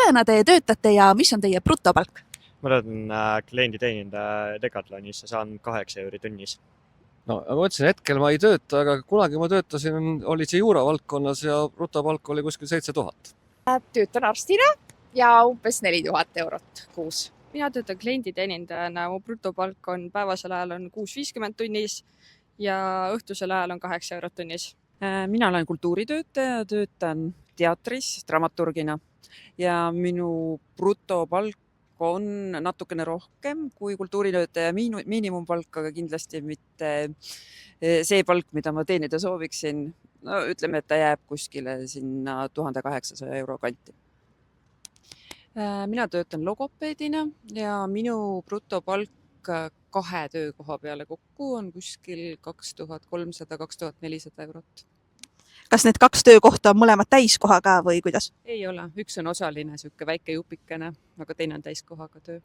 kellena te töötate ja mis on teie brutopalk? Ma töötan klienditeenindaja Decathlonis ja saan 8 euri tunnis. No ma mõtlesin, hetkel ma ei tööta, aga kunagi ma töötasin, oli see juura valdkonnas ja brutopalk oli kuskil 7000. Töötan arstina ja umbes 4000 eurot kuus. Mina töötan klienditeenindajana, mu brutopalk on päevasel ajal on 6,50 tunnis ja õhtusel ajal on 8 eurot tunnis. Mina olen kultuuritöötaja, töötan teatris dramaturgina ja minu brutopalk on natukene rohkem kui kultuuritöötaja miinimumpalk, aga kindlasti mitte see palk, mida ma teenida sooviksin. No, ütleme, et ta jääb kuskile sinna 1800 euro kanti. Mina töötan logopeedina ja minu brutopalk 2 töökoha peale kokku on kuskil 2300–2400 eurot. Kas need 2 töökohta on mõlemad täiskohaga või kuidas? Ei ole, üks on osaline, sihuke väike jupikene, aga teine on täiskohaga töö.